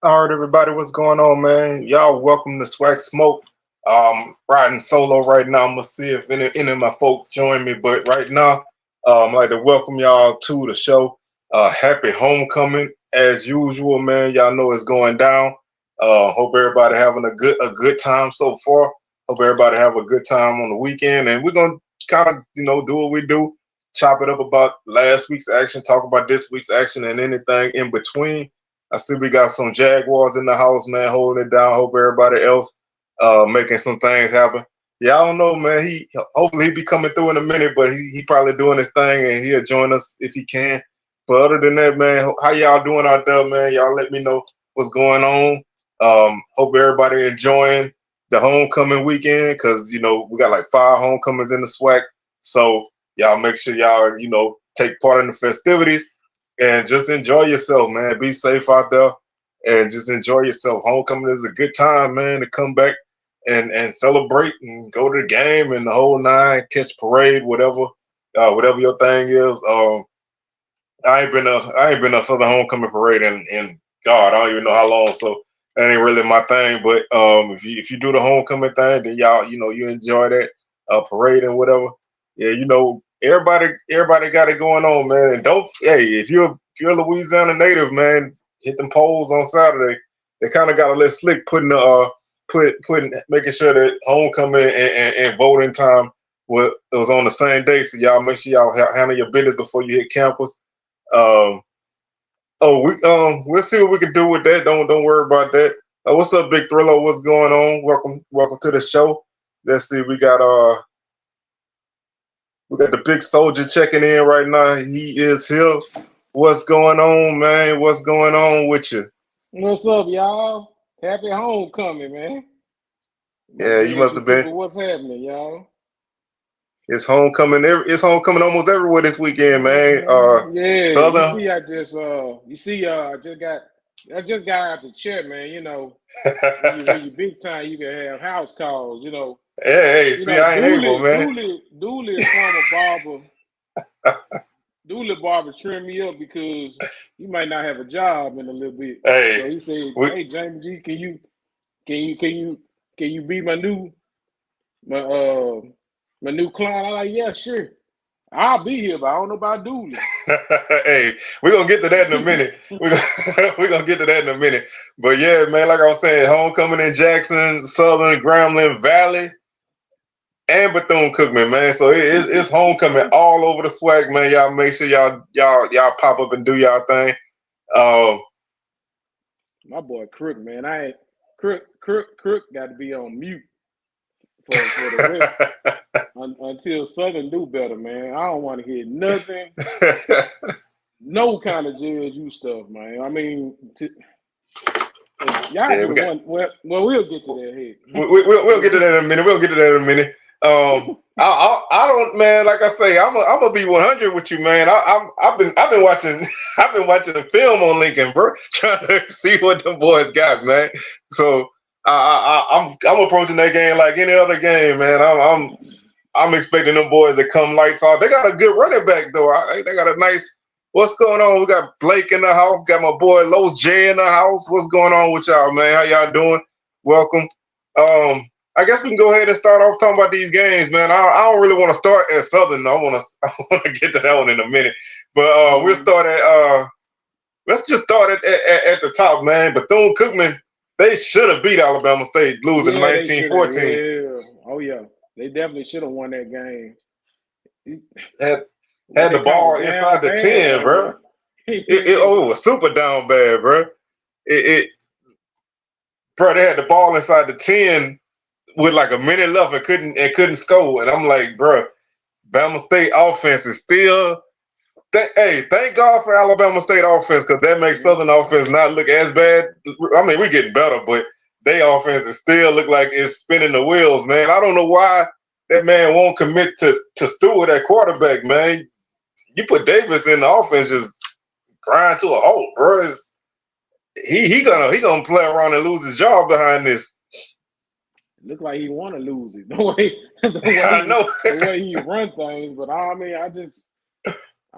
All right, everybody, what's going on, man? Y'all welcome to SWAC Smoke. Riding solo right now. I'm gonna see if any of my folk join me, but right now, I'd like to welcome y'all to the show. Happy homecoming as usual, man. Y'all know it's going down. Hope everybody having a good time so far. Hope everybody have a good time on the weekend, and we're gonna kind of do what we do, chop it up about last week's action, talk about this week's action, and anything in between. I see we got some Jaguars in the house, man, holding it down. Hope everybody else making some things happen. Yeah, I don't know, man. He hopefully he be coming through in a minute, but he probably doing his thing and he'll join us if he can. But other than that, man, how y'all doing out there, man? Y'all let me know what's going on. Hope everybody enjoying the homecoming weekend because we got like 5 homecomings in the SWAC. So y'all make sure y'all take part in the festivities and just enjoy yourself, man. Be safe out there and just enjoy yourself. Homecoming is a good time, man, to come back and celebrate and go to the game and the whole nine, catch parade, whatever your thing is. I ain't been a Southern homecoming parade in God, I don't even know how long. So that ain't really my thing. But if you do the homecoming thing, then y'all you enjoy that parade and whatever. Yeah, everybody got it going on, man. And don't if you're a Louisiana native, man, hit them polls on Saturday. They kind of got a little slick putting making sure that homecoming and voting time was on the same day. So y'all make sure y'all handle your business before you hit campus. Um, we'll see what we can do with that. Don't worry about that. What's up, Big Thriller? What's going on? Welcome to the show. Let's see. We got the big soldier checking in right now. He is here. What's going on, man? What's going on with you? What's up, y'all? Happy homecoming, man. My Yeah, you must JSU have been. people, what's happening, y'all? It's homecoming. It's homecoming almost everywhere this weekend, man. Yeah, Southern. I just got out the chair, man. When you big time, you can have house calls. Hey, see, I ain't able, man. Dooley, a former barber. Dooley barber trimmed me up because you might not have a job in a little bit. Hey, So he said, we, "Hey, James G, can you be my my new client?" I'm like, "Yeah, sure. I'll be here, but I don't know about Dooley." hey, we're gonna get to that in a minute. We're gonna get to that in a minute. But yeah, man, like I was saying, homecoming in Jackson, Southern, Grambling Valley, and Bethune-Cookman, man. So it's homecoming all over the SWAC, man. Y'all make sure y'all pop up and do y'all thing. Um, My boy Crook, man. I ain't Crook got to be on mute for the rest until Southern do better, man. I don't want to hear nothing, no kind of JSU stuff, man. I mean, y'all yeah, should have won. Well, we'll get to that here. we'll get to that in a minute. We'll get to that in a minute. I don't, man. Like I say, I'm gonna be 100 with you, man. I've been watching I've been watching the film on Lincoln, bro, trying to see what them boys got, man. So I'm approaching that game like any other game, man. I'm expecting them boys to come lights off. They got a good running back though. They got a nice. What's going on? We got Blake in the house. Got my boy Los J in the house. What's going on with y'all, man? How y'all doing? Welcome. I guess we can go ahead and start off talking about these games, man. I don't really want to start at Southern. I want to get to that one in a minute. But we'll start at let's just start at the top, man. Bethune-Cookman, they should have beat Alabama State, losing Yeah, they should have. 19-14. Yeah. Oh yeah, they definitely should have won that game. Had They the called ball it down inside the bad 10, though, bro. man. It was super down bad, bro. It bro, they had the ball inside the 10 with like a minute left and couldn't score. And I'm like, bro, Bama State offense is still. Hey, thank God for Alabama State offense because that makes Southern offense not look as bad. I mean, we're getting better, but they offense is still look like it's spinning the wheels, man. I don't know why that man won't commit to Stewart at quarterback, man. You put Davis in the offense, just grind to a halt, bro. He gonna play around and lose his job behind this. Look like he want to lose it. The I know. way he run things. But I mean, I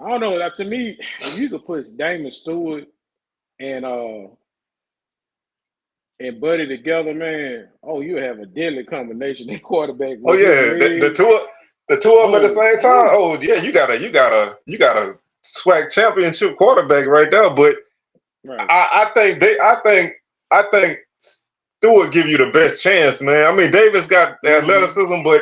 don't know. To me, if you could put Damon Stewart and and Buddy together, man. Oh, you have a deadly combination. That quarterback Oh with his yeah, legs. the two of them at the Oh, same time. yeah. Oh yeah, you got a SWAC championship quarterback right there. But Right. I think Stewart give you the best chance, man. I mean, Davis got the athleticism, but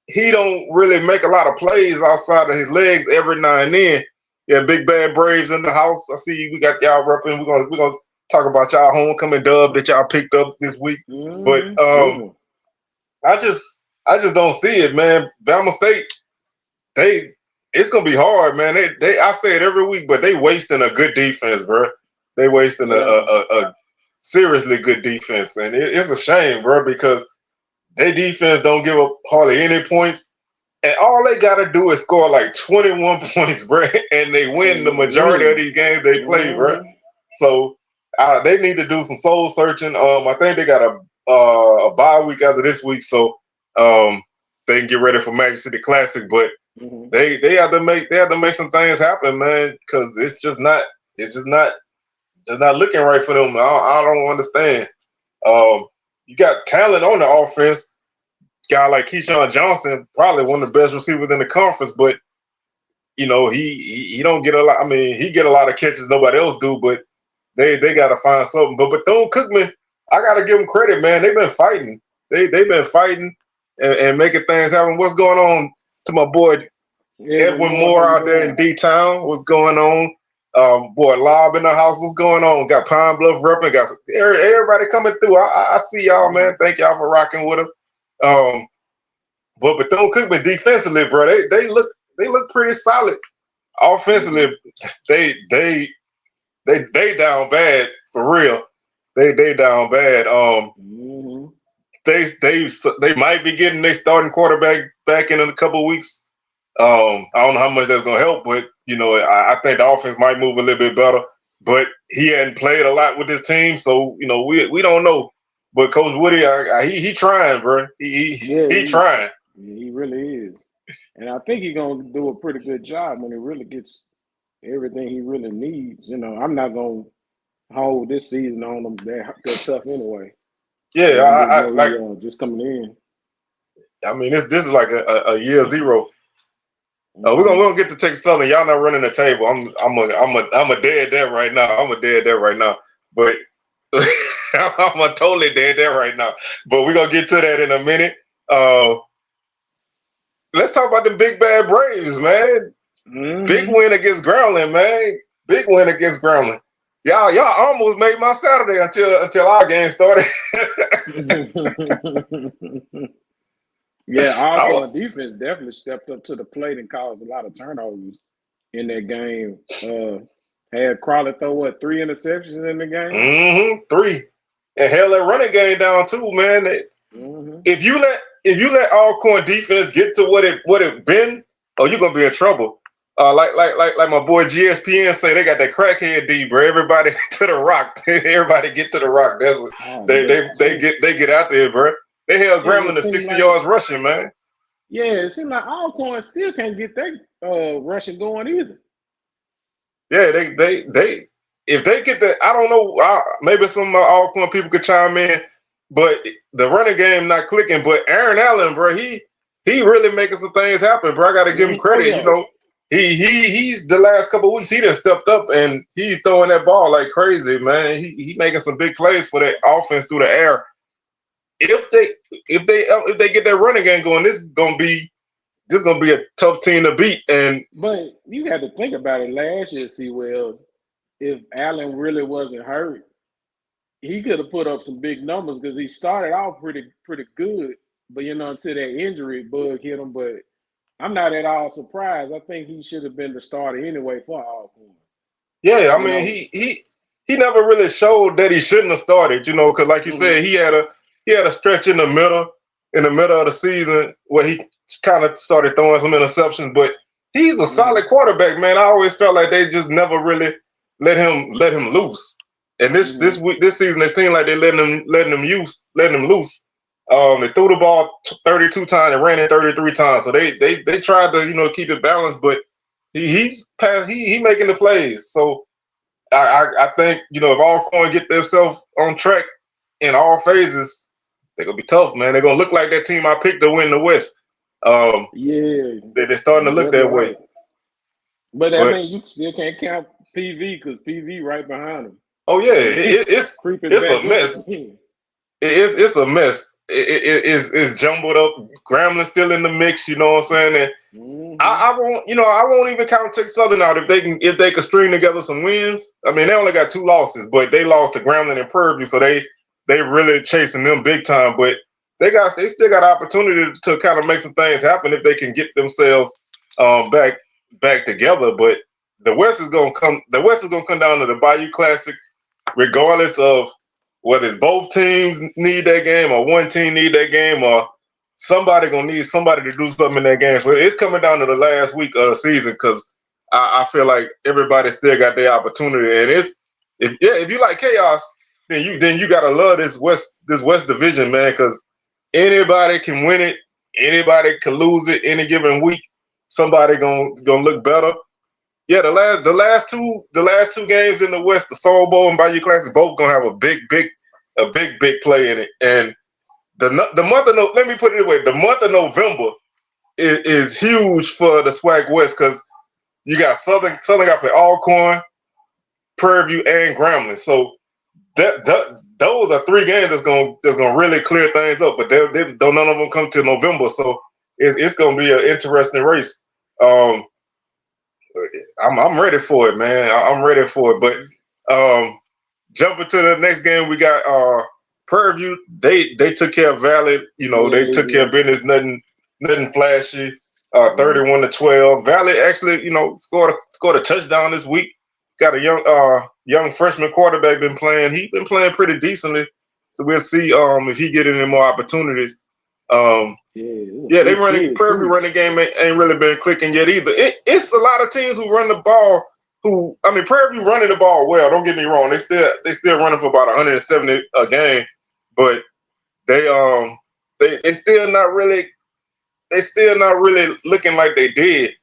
he don't really make a lot of plays outside of his legs every now and then. Yeah, Big Bad Braves in the house. I see we got y'all repping. We're gonna talk about y'all homecoming dub that y'all picked up this week. But I just don't see it, man. Bama State, it's gonna be hard, man. They I say it every week, but they wasting a good defense, bro. They wasting a seriously good defense, and it's a shame, bro, because their defense don't give up hardly any points, and all they gotta do is score like 21 points, bro, and they win the majority of these games they play, bro. So they need to do some soul searching. I think they got a bye week after this week, so they can get ready for Magic City Classic. But they have to make some things happen, man, because it's just not looking right for them. I don't understand. You got talent on the offense. Guy like Keyshawn Johnson, probably one of the best receivers in the conference, but you know he don't get a lot. I mean, he get a lot of catches nobody else do, but they got to find something. But Bethune-Cookman, I got to give them credit, man. They've been fighting. They've been fighting and making things happen. What's going on to my boy Edwin Moore out there in D-Town? What's going on? Boy, Lob in the house. What's going on? Got Pine Bluff repping. Got everybody coming through. I see y'all, man. Thank y'all for rocking with us. But Bethune-Cookman defensively, bro, they look pretty solid. Offensively, they down bad for real. They down bad. They might be getting their starting quarterback back in a couple of weeks. I don't know how much that's gonna help, but you know, I think the offense might move a little bit better. But he hadn't played a lot with his team, so you know, we don't know. But Coach Woody, he trying, bro. He trying. Yeah, he really is, and I think he's gonna do a pretty good job when he really gets everything he really needs. You know, I'm not gonna hold this season on him that tough anyway. Yeah, I like just coming in. I mean, this is like a year zero. We're gonna get to Texas Southern. Y'all not running the table. I'm a dead there right now. I'm a dead there right now. But I'm a totally dead there right now. But we're gonna get to that in a minute. Let's talk about the Big Bad Braves, man. Big win against Grambling, man. Big win against Grambling. Y'all almost made my Saturday until our game started. Yeah, our defense definitely stepped up to the plate and caused a lot of turnovers in that game. Had Crawley throw 3 interceptions in the game? 3. And held that running game down too, man. If you let Alcorn defense get to what it been, you're gonna be in trouble. Like my boy GSPN say, they got that crackhead D, bro. Everybody to the rock. Everybody get to the rock. That's they get out there, bro. They held Grambling to 60 yards rushing, man. Yeah, it seems like Alcorn still can't get their rushing going either. Yeah, they if they get that, I don't know. Maybe some Alcorn people could chime in, but the running game not clicking. But Aaron Allen, bro, he really making some things happen, bro. I got to give him credit. You know, he's the last couple of weeks he just stepped up and he's throwing that ball like crazy, man. He making some big plays for that offense through the air. If they get that running game going, this is gonna be a tough team to beat. But you got to think about it. Last year, C. Wells, if Allen really wasn't hurt, he could have put up some big numbers because he started off pretty good. But you know, until that injury bug hit him. But I'm not at all surprised. I think he should have been the starter anyway for Alcorn. Yeah, I mean, he never really showed that he shouldn't have started. You know, because like you said, he had a stretch in the middle of the season where he kind of started throwing some interceptions, but he's a solid quarterback, man. I always felt like they just never really let him loose. And this season, it seemed like they letting him loose. They threw the ball 32 times and ran it 33 times. So they tried to keep it balanced, but he's making the plays. So I think if Alcorn get themselves on track, in all phases, they're gonna be tough, man. They're gonna look like that team I picked to win the West. Yeah, They're starting to look that way. right. But I But mean, you still can't count PV because PV right behind him. oh yeah, Creeping it's back a up mess. again. It's a mess. It's jumbled up. Gramblin's still in the mix. You know what I'm saying? And I won't even count Texas Southern out if they could string together some wins. I mean, they only got 2 losses, but they lost to Grambling and Prairie View, so they really chasing them big time. But they still got opportunity to kind of make some things happen if they can get themselves back together. But the West is gonna come. The West is gonna come down to the Bayou Classic, regardless of whether it's both teams need that game or one team need that game or somebody gonna need somebody to do something in that game. So it's coming down to the last week of the season because I feel like everybody still got their opportunity. And if you like chaos, then you gotta love this West Division, man, because anybody can win it, anybody can lose it any given week. Somebody gonna look better. Yeah, the last two games in the West, the Soul Bowl and Bayou Classic, both gonna have a big play in it. And the month of let me put it away. The month of November is huge for the SWAC West because you got Southern got to play Alcorn, Prairie View, and Grambling. So those are 3 games that's gonna really clear things up. But they don't none of them come till November, so it's gonna be an interesting race. I'm ready for it, man. I'm ready for it. But jumping to the next game, we got Prairie View. They took care of Valley. You know, they took care of business. Nothing flashy. 31-12. Valley actually, you know, scored a touchdown this week. Got a young freshman quarterback been playing. He's been playing pretty decently. So we'll see if he get any more opportunities. They Prairie View running game ain't really been clicking yet either. It's a lot of teams who run the ball. Prairie View running the ball well. Don't get me wrong. They still running for about 170 a game, but they still not really looking like they did.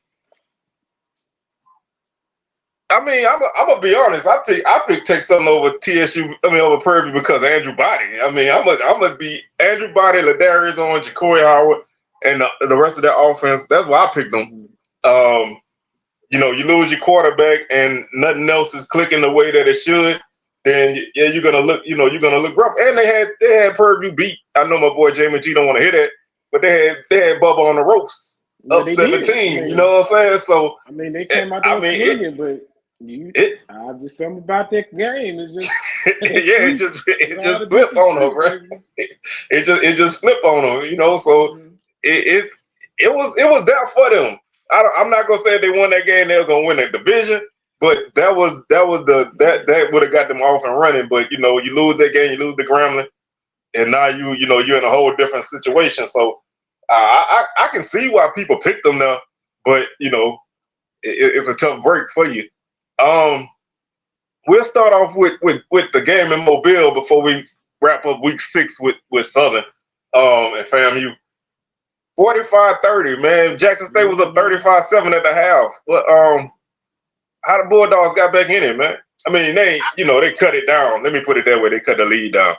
I mean, I'm gonna be honest. I picked Texas Southern over TSU. Over Prairie View because of Andrew Body. I'm gonna be Andrew Body, Ladarius on Jacory Howard, and the rest of that offense. That's why I picked them. You lose your quarterback and nothing else is clicking the way that it should. Then you're gonna look. You're gonna look rough. And they had Prairie View beat. I know my boy Jamie G don't want to hear that, but they had Bubba on the ropes up 17. You know what I'm saying? So they came out there swinging, but. Something about that game is just it just flipped on them, right? It just flipped on them, So it was there for them. I'm not gonna say if they won that game they were gonna win that division, but that would have got them off and running. But you lose that game, you lose the Grambling, and now you're in a whole different situation. So I can see why people picked them now, but it's a tough break for you. We'll start off with the game in Mobile before we wrap up week 6 with Southern and FAMU. 45-30, man. Jackson State was up 35-7 at the half. But how the Bulldogs got back in it, man? They cut it down. Let me put it that way. They cut the lead down.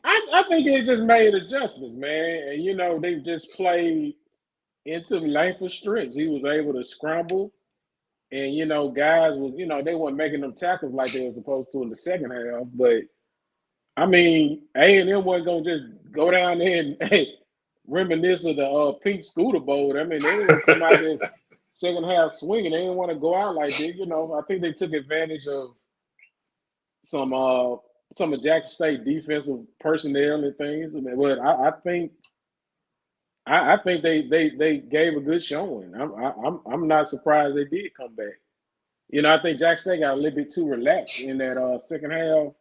I think they just made adjustments, man. And they just played into Langford's strengths. He was able to scramble. And, guys was, they weren't making them tackles like they were supposed to in the second half. But, A&M wasn't going to just go down there and reminisce of the Pink Scooter Bowl. They didn't want to come out there second half swinging. They didn't want to go out like that. I think they took advantage of some of Jackson State defensive personnel and things. But I think they gave a good showing. I'm not surprised they did come back. I think Jackson State got a little bit too relaxed in that second half,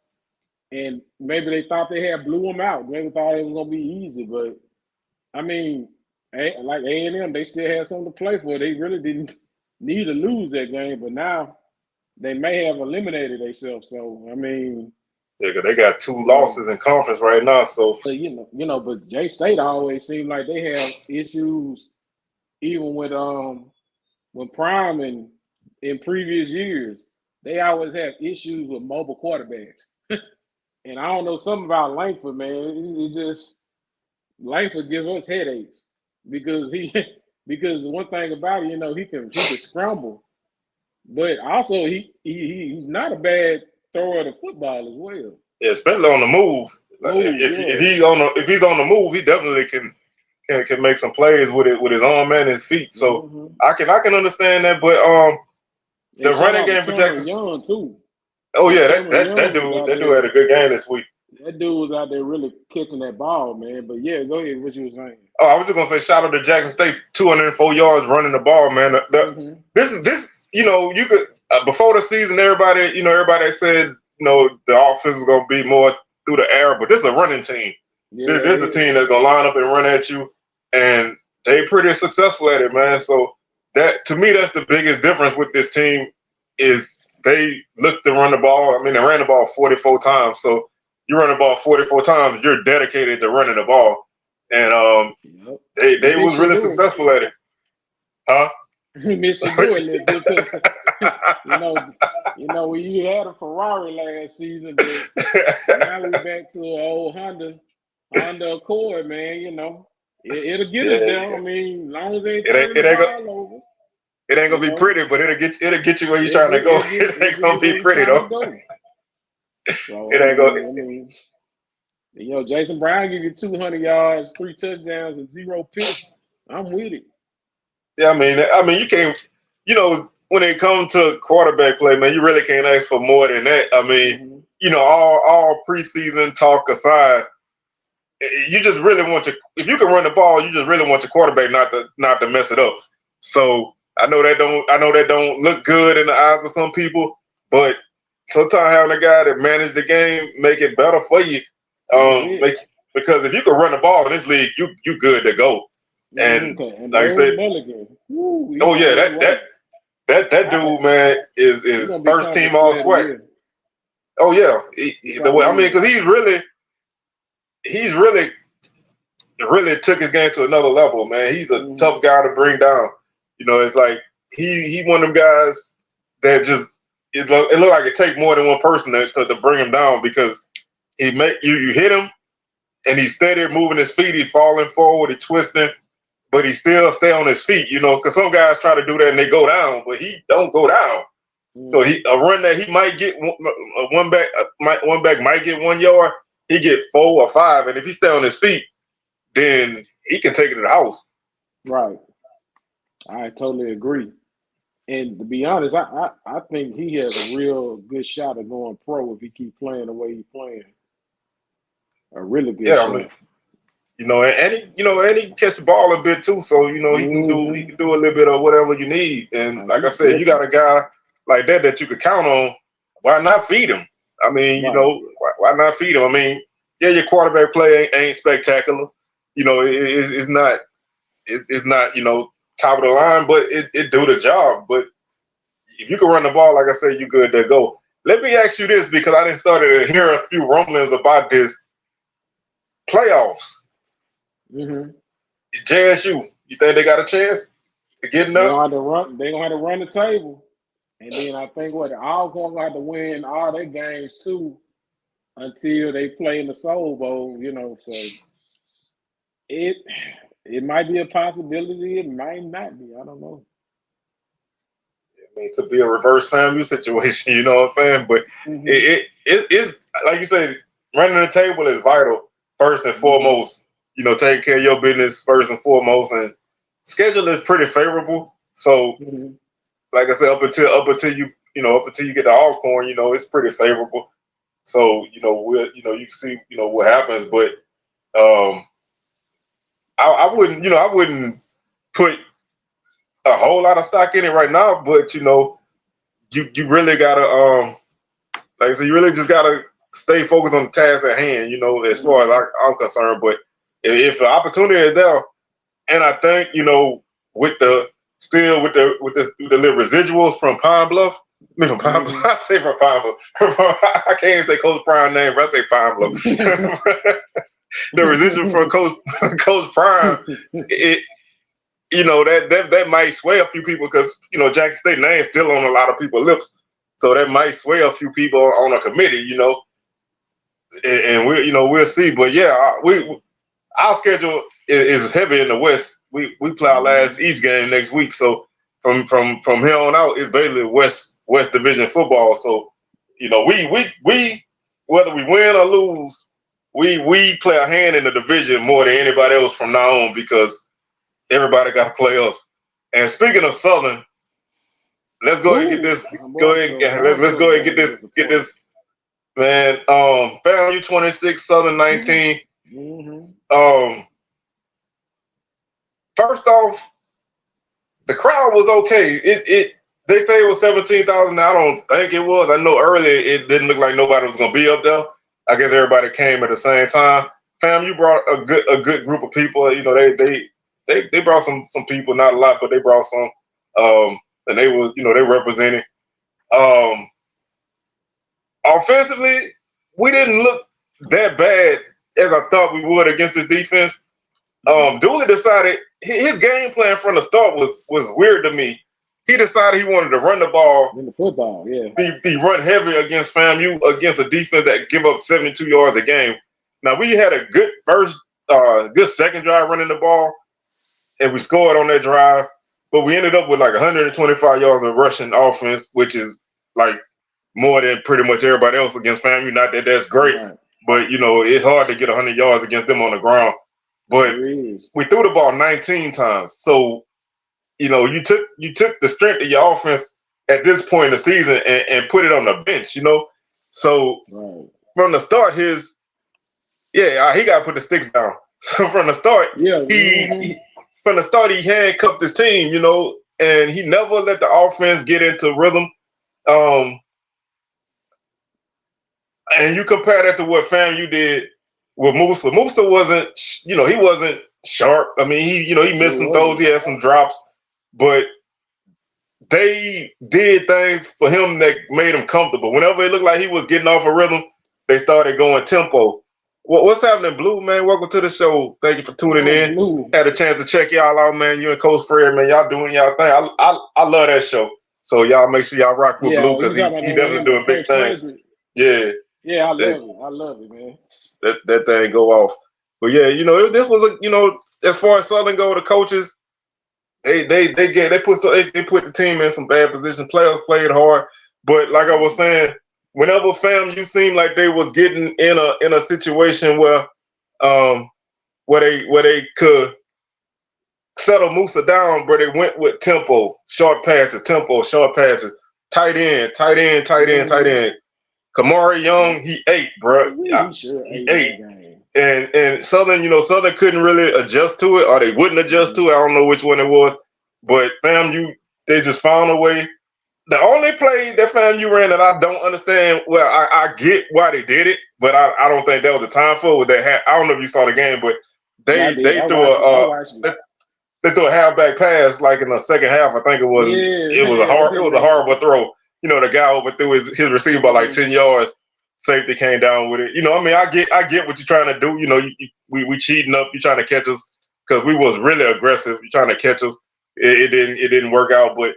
and maybe they thought they had blew them out. Maybe thought it was gonna be easy, but like A&M, they still had something to play for. They really didn't need to lose that game, but now they may have eliminated themselves. So they got 2 losses in conference right now. So, but J State always seemed like they have issues, even with when Prime and in previous years, they always have issues with mobile quarterbacks. And I don't know something about Langford, man. It just Langford give us headaches because because one thing about it, he can scramble, but also he's not a bad thrower of the football as well. Yeah, especially on the move. If he's on the move, he definitely can make some plays with his arm and his feet. So I can understand that. But the running game for Jackson Young too. Oh yeah, that dude had a good game this week. That dude was out there really catching that ball, man. But yeah, go ahead. What you were saying? Oh, I was just gonna say, shout out to Jackson State, 204 yards running the ball, man. This you could before the season, everybody said the offense was gonna be more through the air, but this is a running team. Yeah, this is a team that's gonna line up and run at you, and they pretty successful at it, man. So that to me, that's the biggest difference with this team is they look to run the ball. I mean, they ran the ball 44 times. So you run the ball 44 times, you're dedicated to running the ball. And they was really successful at it. Huh? Michigan doing it because when you had a Ferrari last season, but now we're back to an old Honda Accord, man. It'll get us there. I mean, as long as they turn the ball over. It ain't gonna be pretty, but it'll get you where you're trying to go. It ain't gonna be pretty though. So, it ain't gonna. Jason Brown give you 200 yards, 3 touchdowns, and 0 picks. I'm with it. Yeah, I mean, you can't. When it comes to quarterback play, man, you really can't ask for more than that. I mean, all preseason talk aside, you just really want if you can run the ball, you just really want your quarterback not to mess it up. So. I know that don't look good in the eyes of some people, but sometimes having a guy that manage the game make it better for you. Because if you can run the ball in this league, you good to go. And like I said, that dude, man, is first team all SWAC. Oh yeah, because he's really took his game to another level, man. He's a tough guy to bring down. It's like he one of them guys that just it look like it take more than one person to bring him down because he you hit him and he's steady moving his feet, he's falling forward, he's twisting, but he still stay on his feet, because some guys try to do that and they go down, but he don't go down. So a run that he might get one back might get 1 yard, he get 4 or 5, and if he stay on his feet, then he can take it to the house. Right. I totally agree. And to be honest, I think he has a real good shot of going pro if he keep playing the way he's playing. A really good shot. And he catch the ball a bit too, so he can do a little bit of whatever you need. And like I said, you got a guy like that you could count on. Why not feed him? I mean, why not feed him? I mean, yeah, your quarterback play ain't spectacular. It's not top of the line, but it do the job. But if you can run the ball, like I said, you good to go. Let me ask you this, because I didn't started to hear a few rumblings about this playoffs. JSU, you think they got a chance to get enough? They're gonna have to run the table, and then I think all going to have to win all their games too until they play in the Soul Bowl. So it might be a possibility. It might not be. I don't know. I mean, it could be a reverse FAMU situation. You know what I'm saying? But it's like you say, running the table is vital first and foremost. Taking care of your business first and foremost, and schedule is pretty favorable. So, like I said, up until you get the Alcorn, it's pretty favorable. So, you can see, what happens, but I wouldn't put a whole lot of stock in it right now, but you really gotta like I said, you really just gotta stay focused on the task at hand, as far as I'm concerned. But if the opportunity is there, and I think, with the little residuals from Pine Bluff. I mean, from Pine Bluff. I say from Pine Bluff. I can't even say Coach Prime name, but I say Pine Bluff. The residual from Coach Prime, that might sway a few people because Jackson State name is still on a lot of people's lips, so that might sway a few people on a committee. and we'll see. But yeah, our schedule is heavy in the West. We play our last East game next week, so from here on out, it's basically West Division football. So we whether we win or lose, we play a hand in the division more than anybody else from now on because everybody got to play us. And speaking of Southern, let's go ahead and get this. Let's go ahead and get this. Man, FAMU 26, Southern 19. First off, the crowd was okay. They say it was 17,000. I don't think it was. I know earlier it didn't look like nobody was gonna be up there. I guess everybody came at the same time. FAMU brought a good group of people. They brought some people, not a lot, but they brought some. And they was they represented. Offensively, we didn't look that bad as I thought we would against this defense. Dooley decided his game plan from the start was weird to me. He decided he wanted to run the ball. In the football, yeah. He run heavy against FAMU, against a defense that give up 72 yards a game. Now, we had a good good second drive running the ball, and we scored on that drive, but we ended up with like 125 yards of rushing offense, which is like more than pretty much everybody else against FAMU. Not that that's great, right, but it's hard to get 100 yards against them on the ground. But we threw the ball 19 times. So, you took the strength of your offense at this point in the season and put it on the bench, So from the start, he got to put the sticks down. So from the start, he handcuffed his team, and he never let the offense get into rhythm. And you compare that to what FAMU did with Musa. Musa wasn't, he wasn't sharp. I mean, he missed some throws. He had some drops, but they did things for him that made him comfortable. Whenever it looked like he was getting off a rhythm, they started going tempo. What's happening, Blue, man? Welcome to the show. Thank you for tuning in. Blue. Had a chance to check y'all out, man. You and Coach Fred, man, y'all doing y'all thing. I love that show. So y'all make sure y'all rock with Blue because he definitely doing big things. Yeah. Yeah, I love it, man. That thing go off. But yeah, this was as far as Southern go, the coaches, they put the team in some bad positions. Players played hard, but like I was saying, whenever FAMU seemed like they was getting in a situation where they could settle Musa down, but they went with tempo, short passes, tight end. Kamari Young, he ate, bro. He ate. And Southern, Southern couldn't really adjust to it, or they wouldn't adjust to it. I don't know which one it was. But FAMU, they just found a way. The only play that FAMU ran that I don't understand, well, I get why they did it, but I don't think that was the time for it. With that, I don't know if you saw the game, but they threw a halfback pass like in the second half. I think it was. It was a horrible throw. The guy overthrew his receiver by like 10 yards. Safety came down with it. I get what you're trying to do. We cheating up. You're trying to catch us because we was really aggressive. You're trying to catch us. It didn't work out, but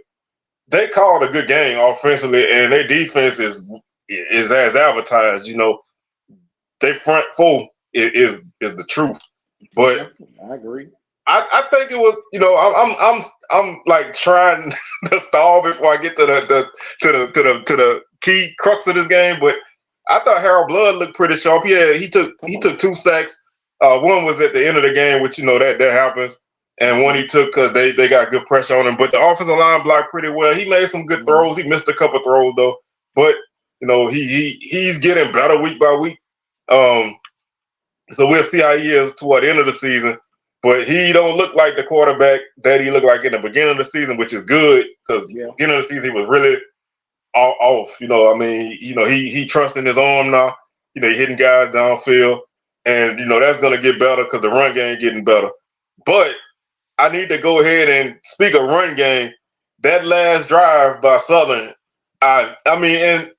they called a good game offensively, and their defense is as advertised. They front four is the truth. But I agree. I think it was, I'm like trying to stall before I get to the key crux of this game, but I thought Harold Blood looked pretty sharp. Yeah, he took 2 sacks. One was at the end of the game, which that happens, and one he took because they got good pressure on him. But the offensive line blocked pretty well. He made some good throws. He missed a couple throws though, but he's getting better week by week. So we'll see how he is toward the end of the season. But he don't look like the quarterback that he looked like in the beginning of the season, which is good because beginning of the season he was really off. He trusting his arm now. He hitting guys downfield, and that's gonna get better because the run game getting better. But I need to go ahead and speak of run game. That last drive by Southern, and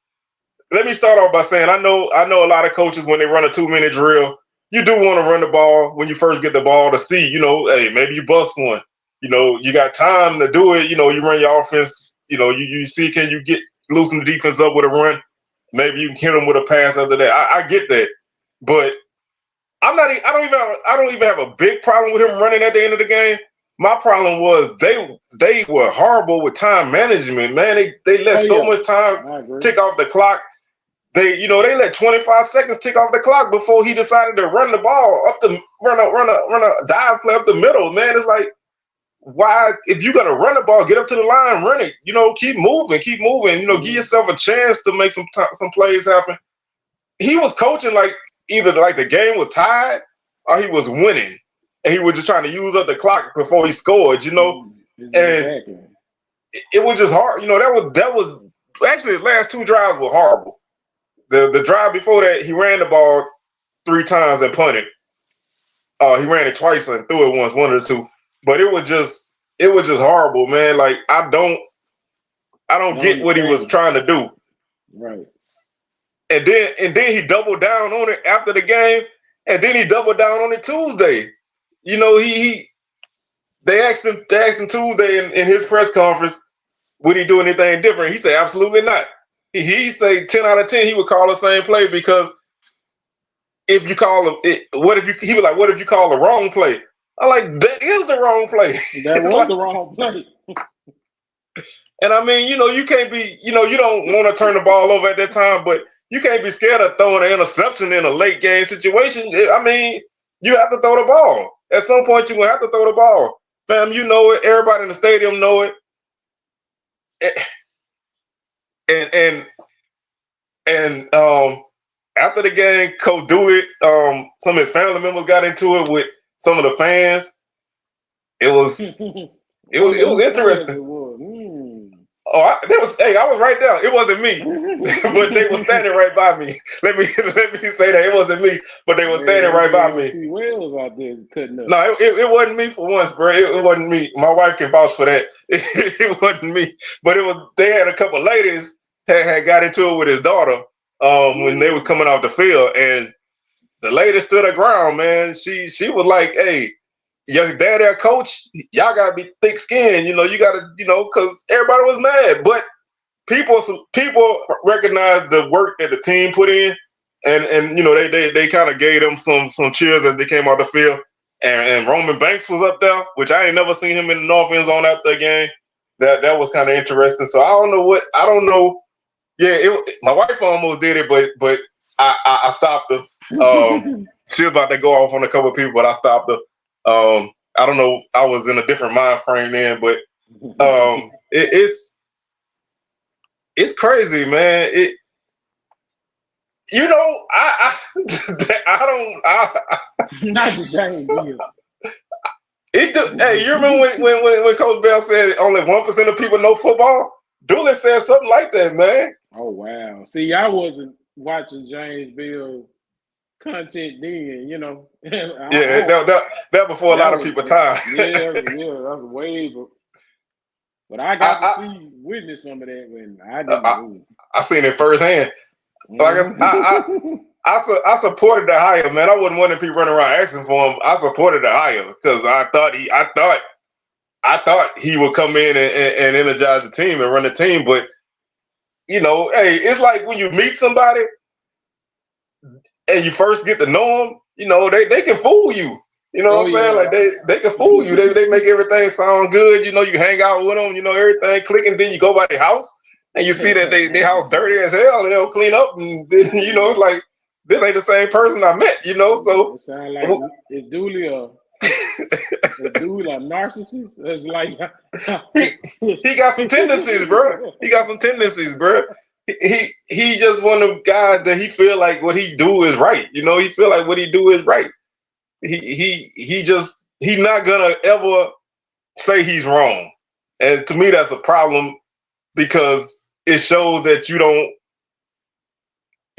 let me start off by saying I know a lot of coaches when they run a 2-minute drill. You do want to run the ball when you first get the ball to see, hey, maybe you bust one. You got time to do it. You run your offense. You see, can you loosen the defense up with a run? Maybe you can hit them with a pass after that. I get that. But I don't even have a big problem with him running at the end of the game. My problem was they were horrible with time management, man. They let so much time tick off the clock. They let 25 seconds tick off the clock before he decided to run the ball run a dive play up the middle. Man, it's like, why, if you're gonna run the ball, get up to the line, run it. Keep moving. Give yourself a chance to make some plays happen. He was coaching like either like the game was tied or he was winning, and he was just trying to use up the clock before he scored. And it was just hard. That was actually his last two drives were horrible. The drive before that, he ran the ball 3 times and punted. He ran it twice and threw it once, one or two. But it was just horrible, man. Like I don't get what he was trying to do. Right. And then he doubled down on it after the game, and then he doubled down on it Tuesday. They asked him Tuesday in his press conference, would he do anything different? He said absolutely not. He say 10 out of 10 he would call the same play, because if you call it, what if you call the wrong play? I'm like, that is the wrong play. That was the wrong play. And I mean, you can't be, you don't want to turn the ball over at that time, but you can't be scared of throwing an interception in a late game situation. I mean, you have to throw the ball. At some point, you're going to have to throw the ball. Fam, you know it. Everybody in the stadium know it. And after the game, Coach Dewitt, some of his family members got into it with some of the fans. It was interesting. I was right there. It wasn't me, but they were standing right by me. Let me say that it wasn't me, but they were standing right by me. See whales out there cutting up. No, it wasn't me for once, bro. It wasn't me. My wife can vouch for that. It wasn't me, but it was. They had a couple ladies had got into it with his daughter when they were coming off the field, and the lady stood her ground, man. She was like, "Hey, your dad, our coach, y'all gotta be thick-skinned. You gotta, because everybody was mad. But people recognize the work that the team put in, and they kind of gave them some cheers as they came out the field. And Roman Banks was up there, which I ain't never seen him in the North End zone after the game. That was kind of interesting. So I don't know. Yeah, my wife almost did it, but I stopped her. She was about to go off on a couple of people, but I stopped her. I don't know. I was in a different mind frame then, but it's crazy, man. Not the James Bill. Hey, you remember when Coach Bell said only 1% of people know football? Dooley said something like that, man. Oh wow! See, I wasn't watching James Bill content then, that before a lot of people time. yeah, that was way. But I got to witness some of that when I didn't. I seen it firsthand. Like I supported the hire, man. I wasn't wanting people running around asking for him. I supported the hire because I thought he would come in and energize the team and run the team. But hey, it's like when you meet somebody and you first get to know them, they can fool you. You know what I'm saying? Like they can fool you. They make everything sound good. You hang out with them. Everything clicking. Then you go by their house and you see that they house dirty as hell. And they'll clean up. And then, it's like, this ain't the same person I met. So it sound like it's Dooley a narcissist. It's like he got some tendencies, bro. He just one of them guys that he feel like what he do is right. He feel like what he do is right. He not gonna ever say he's wrong. And to me that's a problem because it shows that you don't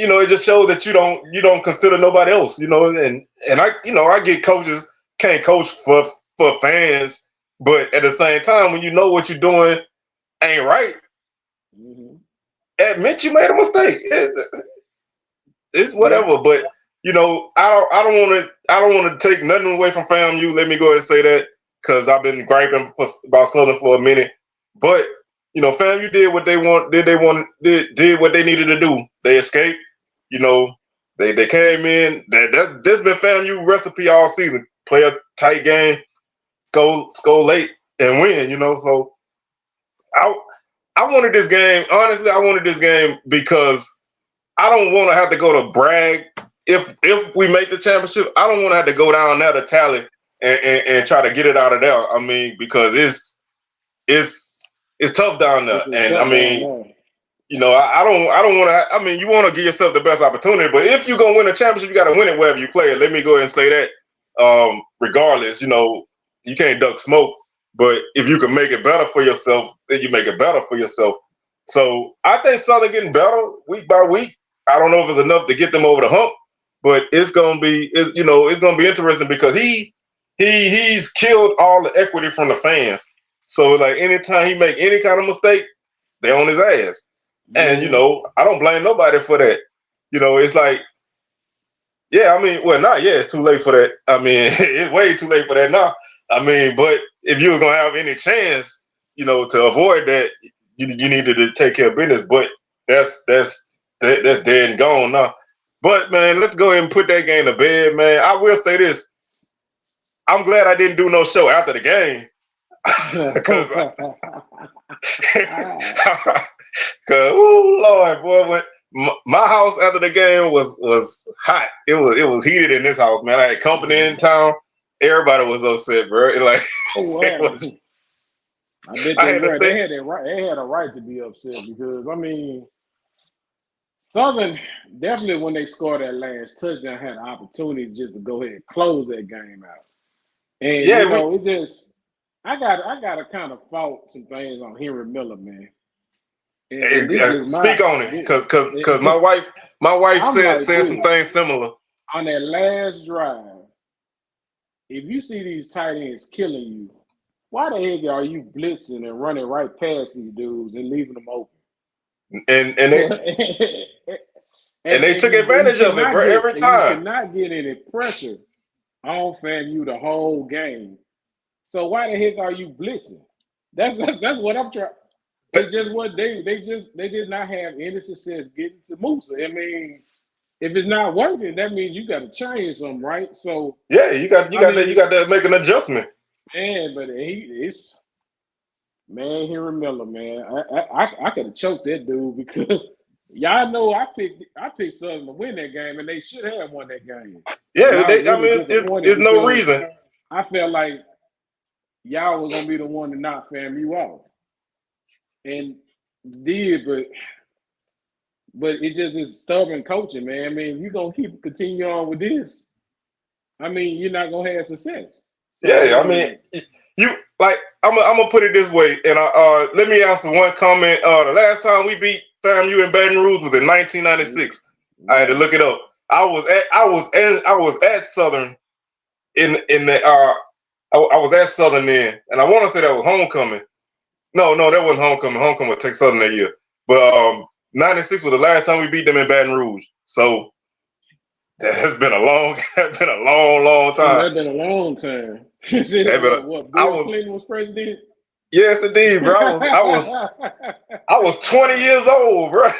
it just shows that you don't consider nobody else, and I get coaches can't coach for fans, but at the same time when you know what you're doing ain't right, admit you made a mistake. It's whatever, but I don't want to take nothing away from FAMU. Let me go ahead and say that because I've been griping about Southern for a minute. But FAMU did what they did what they needed to do. They escaped. They came in. That's been FAMU recipe all season. Play a tight game, score late, and win. So I wanted this game. Honestly, I wanted this game because I don't want to have to go to brag if we make the championship. I don't want to have to go down there to tally and try to get it out of there. I mean, because it's tough down there, and I mean. I don't want to. I mean, you want to give yourself the best opportunity, but if you're gonna win a championship, you got to win it wherever you play it. Let me go ahead and say that. Regardless, you can't duck smoke, but if you can make it better for yourself, then you make it better for yourself. So I think Southern getting better week by week. I don't know if it's enough to get them over the hump, but it's gonna be interesting because he's killed all the equity from the fans. So like anytime he make any kind of mistake, they're on his ass. And, I don't blame nobody for that. It's like, yeah, I mean, well, it's too late for that. I mean, it's way too late for that now. I mean, but if you were going to have any chance, to avoid that, you needed to take care of business. But that's dead and gone now. But, man, let's go ahead and put that game to bed, man. I will say this. I'm glad I didn't do no show after the game. Because Lord, boy, my house after the game was hot. It was heated in this house, man. I had company in town. Everybody was upset, bro. I bet they had a right to be upset because I mean, Southern definitely when they scored that last touchdown had an opportunity just to go ahead and close that game out. And it just. I gotta kind of fault some things on Henry Miller, man. Speak on it, because my wife said some things similar on that last drive. If you see these tight ends killing you, why the heck are you blitzing and running right past these dudes and leaving them open? And they took advantage of it, bro, every time. You cannot get any pressure on FAMU the whole game. So why the heck are you blitzing? That's what I'm trying. They did not have any success getting to Musa. I mean, if it's not working, that means you got to change something, right? So yeah, you got to make an adjustment. Man, but Henry Miller, man, I could have choked that dude because y'all know I picked Southern to win that game, and they should have won that game. Yeah, there's no reason. I felt like y'all was gonna be the one to knock FAMU off, and did, but it just is stubborn coaching, man. I mean, you gonna continue on with this. I mean, you're not gonna have success. So, yeah, I mean, I'm gonna put it this way, and let me answer one comment. The last time we beat FAMU in Baton Rouge was in 1996. I had to look it up. I was at Southern in the I was at Southern then, and I want to say that was homecoming. No, that wasn't homecoming. Homecoming would take Southern that year. But 96 was the last time we beat them in Baton Rouge. So that has been a long time. That's been a long time. Bill Clinton was president? Yes, indeed, bro. I was 20 years old, bro.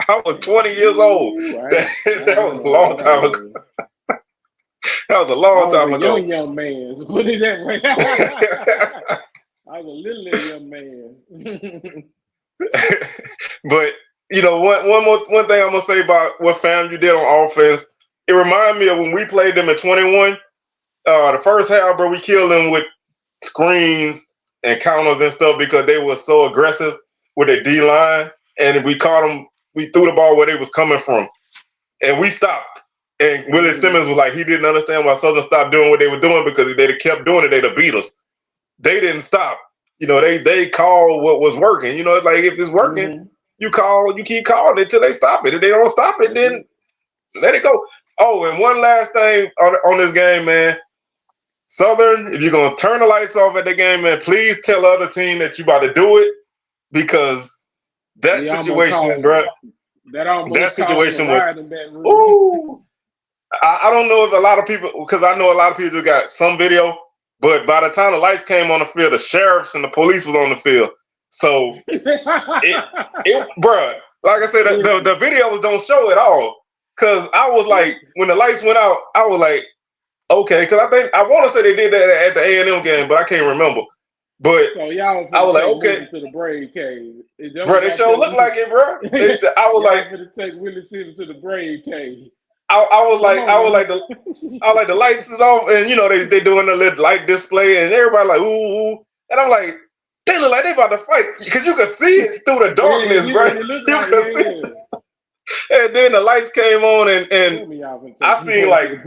I was 20 years old. Right. That was a long time ago. That was a long time ago. Young man. Put it that way. I was a little young man. But one thing I'm gonna say about what FAMU did on offense, it reminded me of when we played them in 21. The first half, bro, we killed them with screens and counters and stuff because they were so aggressive with their D line, and we caught them. We threw the ball where they was coming from, and we stopped. And Willie Simmons was like, he didn't understand why Southern stopped doing what they were doing because if they'd have kept doing it, they'd have beat us. They didn't stop. They called what was working. It's like if it's working, you keep calling it till they stop it. If they don't stop it, then let it go. Oh, and one last thing on this game, man. Southern, if you're going to turn the lights off at the game, man, please tell the other team that you about to do it because that situation, bro, that situation was, ooh. I don't know if a lot of people, because I know a lot of people just got some video, but by the time the lights came on the field, the sheriffs and the police was on the field. So, bruh, like I said, the videos don't show it all. Cause I was like, when the lights went out, I was like, okay, because I want to say they did that at the A&M game, but I can't remember. But so y'all I was like, take okay, Willie to the Brave cave. bro, they sure look like it, bro. I was y'all like, finna take Willie City to the Brave cave. I was like the lights is off, and you know they doing the little light display, and everybody like ooh, and I'm like, they look like they about to fight because you can see it through the darkness, bro. You can see it. And then the lights came on, and I seen like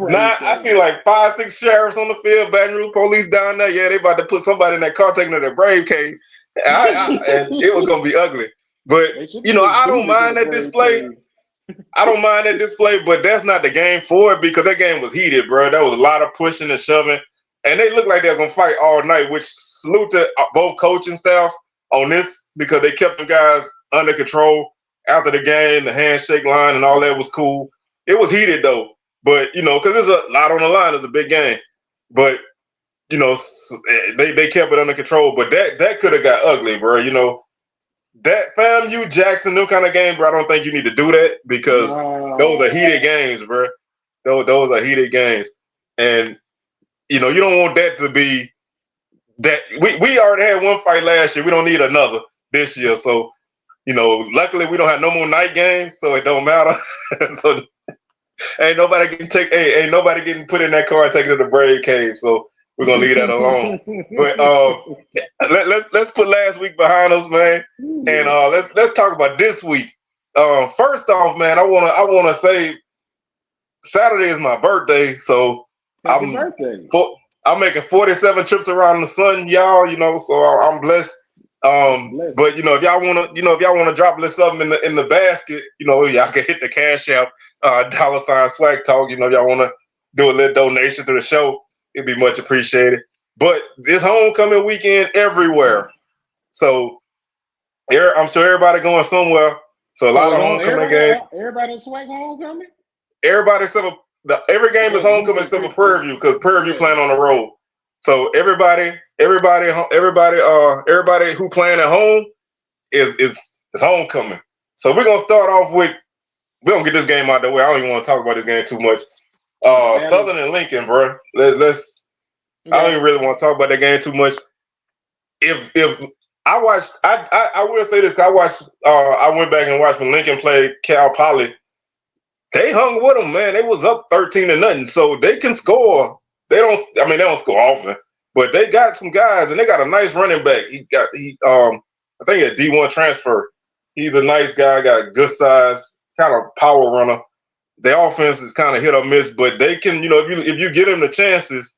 5-6 sheriffs on the field, Baton Rouge police down there. Yeah, they about to put somebody in that car taking to the Brave cave, and it was gonna be ugly. But you know, I don't mind that display. I don't mind that display, but that's not the game for it because that game was heated, bro. There was a lot of pushing and shoving, and they looked like they were gonna fight all night. Which salute to both coaching staffs on this because they kept the guys under control. After the game, the handshake line and all that was cool. It was heated though, but you know, because there's a lot on the line. It's a big game, but you know, they kept it under control. But that could have got ugly, bro. You know, that FAMU Jackson, them kind of game, bro. I don't think you need to do that because those are heated games, bro. Those are heated games, and you know, you don't want that to be that. We already had one fight last year. We don't need another this year, so. You know, luckily we don't have no more night games, so it don't matter. So ain't nobody getting put in that car and taken to the Brave Cave. So we're gonna leave that alone. But let's put last week behind us, man, and let's talk about this week. First off, man, I wanna say Saturday is my birthday, so I'm making 47 trips around the sun, y'all. You know, so I'm blessed. But you know, if y'all wanna drop a little something in the basket, you know, y'all can hit the cash app, $SWAC talk. You know, if y'all wanna do a little donation to the show, it'd be much appreciated. But this homecoming weekend everywhere, so I'm sure everybody going somewhere. So a lot of homecoming games. Everybody in SWAC homecoming. Everybody except every game is homecoming except for Prairie View because Prairie View playing on the road. So everybody who playing at home is homecoming. So we're gonna start off with we're gonna get this game out the way. I don't even want to talk about this game too much. Southern and Lincoln, bro. Let's I don't even really want to talk about that game too much. If I watched, I will say this. I went back and watched when Lincoln played Cal Poly. They hung with them, man. They was up 13-0, so they can score. They don't score often, but they got some guys and they got a nice running back. I think a D1 transfer. He's a nice guy, got good size, kind of power runner. Their offense is kind of hit or miss, but they can, you know, if you get them the chances,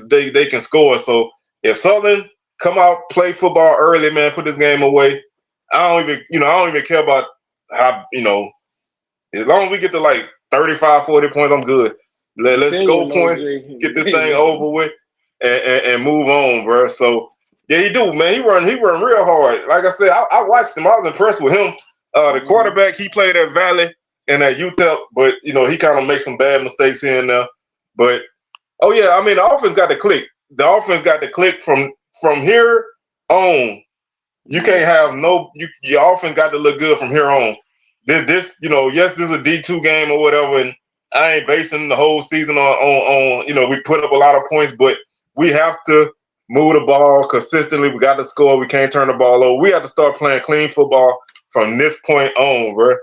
they can score. So if Southern come out, play football early, man, put this game away. I don't even care about how, you know, as long as we get to like 35, 40 points, I'm good. Let's go points, get this thing over with, and move on, bro. So yeah, he do, man. He run real hard. Like I said, I watched him. I was impressed with him. The quarterback, he played at Valley and at UTEP, but you know he kind of makes some bad mistakes here and there. But oh yeah, I mean the offense got to click. The offense got to click from here on. You can't have your offense got to look good from here on. This you know, yes, this is a D2 game or whatever, and I ain't basing the whole season on you know, we put up a lot of points, but we have to move the ball consistently. We got to score. We can't turn the ball over. We have to start playing clean football from this point on, bro.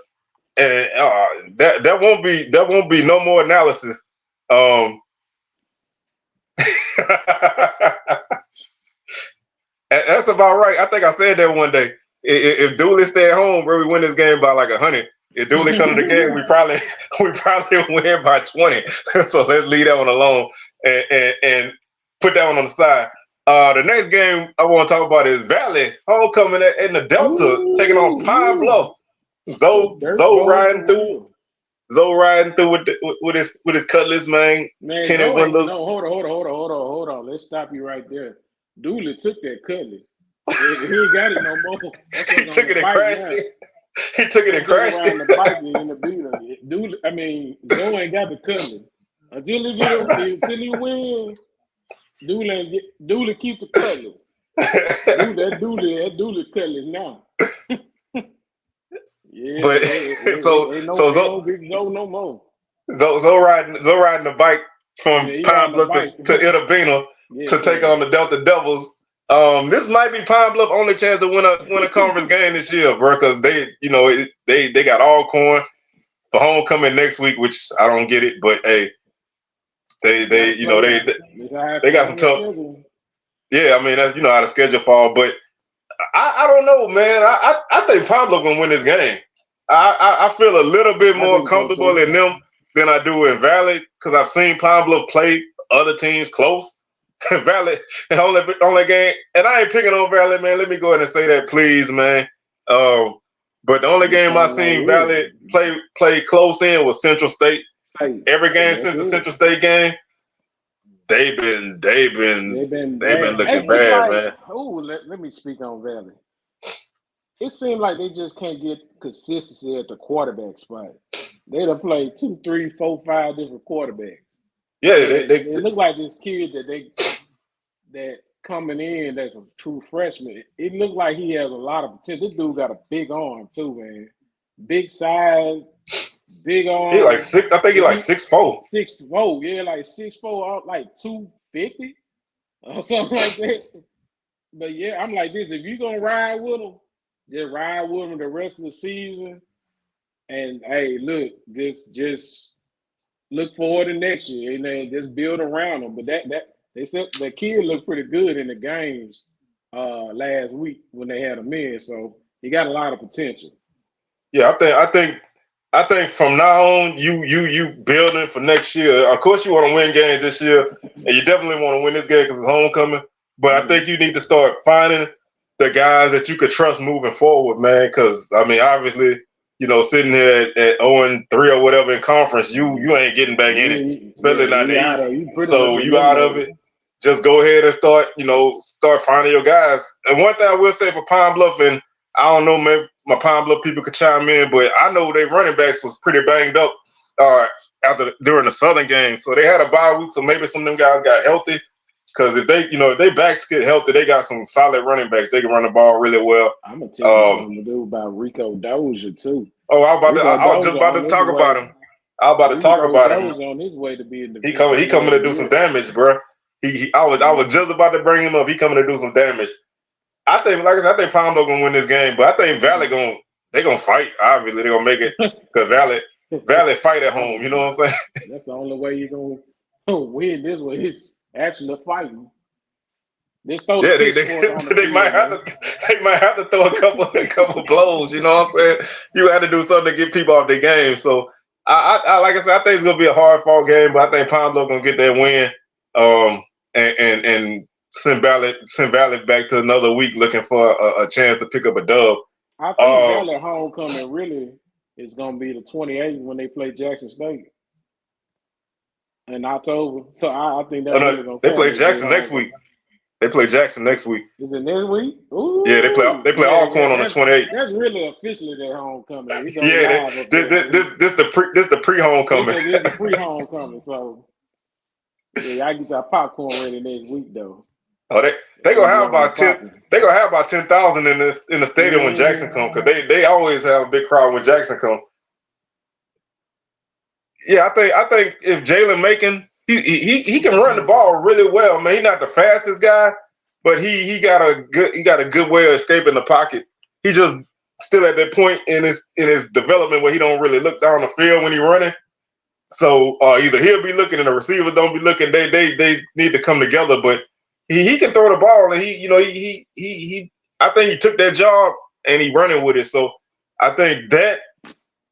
And that won't be no more analysis. That's about right. I think I said that one day. If Dooley stay at home, bro, we win this game by like 100. If Dooley come to the game, we probably win by 20. So let's leave that one alone and put that one on the side. The next game I want to talk about is Valley homecoming in the Delta, taking on Pine Bluff. Zoe riding through with his Cutlass, man. Tinted windows. No, hold on. Let's stop you right there. Dooley took that Cutlass. He ain't got it no more. He took it and crashed it. He took it and crashed it. The bike in the Dooley, Zoe ain't got the Cutlass. Until he wins, Dooley keep the Cutlass. That Dooley Cutlass now. Yeah, But ain't no Big Zoe no more. Zo riding the bike from Yeah, he Pine riding the Bluff bike. to Itabena Yes, to take on the Delta Devils. This might be Pine Bluff only chance to win a conference game this year, bro, because they got Alcorn for homecoming next week, which I don't get it, but hey, they got some tough. Yeah, I mean that's how the schedule fall, but I don't know, man. I think Pine Bluff gonna win this game. I feel a little bit more comfortable in them than I do in Valley because I've seen Pine Bluff play other teams close. Valley only game, and I ain't picking on Valley, man. Let me go ahead and say that, please, man. But the only game I seen Valley play close in was Central State. Every game since the Central State game, they've been looking bad, man. Oh, let me speak on Valley. It seemed like they just can't get consistency at the quarterback spot. They done played 2, 3, 4, 5 different quarterbacks. Yeah, it looked like this kid that coming in that's a true freshman. It looked like he has a lot of potential. This dude got a big arm too, man. Big size, big arm. He like 6. I think he like 6'4". 6'4", yeah, like 6'4", like 250 or something like that. But yeah, I'm like this. If you gonna ride with him, just ride with him the rest of the season. And hey, look, just look forward to next year and then just build around him. But they said that kid looked pretty good in the games last week when they had him in. So he got a lot of potential. Yeah, I think from now on, you building for next year. Of course, you want to win games this year, and you definitely want to win this game because it's homecoming. But I think you need to start finding the guys that you could trust moving forward, man. Because I mean, obviously, sitting here at 0-3 or whatever in conference, you ain't getting back in it, especially not in the East. So you out of it. Just go ahead and start finding your guys. And one thing I will say for Pine Bluff, and I don't know, maybe my Pine Bluff people could chime in, but I know their running backs was pretty banged up during the Southern game. So they had a bye week, so maybe some of them guys got healthy. Because if they backs get healthy, they got some solid running backs. They can run the ball really well. I'm gonna tell you something to do about Rico Dozier too. Oh, I was just about to talk about him. I was about to talk about him. On his way to being the he coming to do some damage, bro. I was just about to bring him up. He coming to do some damage. I think, like I said, I think Pine Bluff gonna win this game, but I think Valley gonna fight. Obviously, they're gonna make it because Valley fight at home. You know what I'm saying? That's the only way you're gonna win this way. Is actually fighting. They might have to throw a couple blows. You know what I'm saying? You had to do something to get people off their game. So I like I said, I think it's gonna be a hard fought game, but I think Pine Bluff gonna get that win. And send Valley back to another week looking for a chance to pick up a dub. I think Valley homecoming really is going to be the 28th when they play Jackson State in October. So I think that's really going to. They play Jackson next week. They play Jackson next week. Is it next week? Ooh. Yeah, they play Alcorn on the 28th. That's really officially their homecoming. Yeah, this the pre-homecoming. This is the pre-homecoming. So. Yeah, I get our popcorn ready next week though. Oh, they gonna have about 10. They gonna have about 10,000 in the stadium when Jackson come because they always have a big crowd when Jackson come. Yeah, I think if Jalen Macon he can run the ball really well. Man, he's not the fastest guy, but he got a good way of escaping the pocket. He just still at that point in his development where he don't really look down the field when he running. So either he'll be looking and the receivers don't be looking. They need to come together. But he can throw the ball, and he I think he took that job and he running with it. So I think that,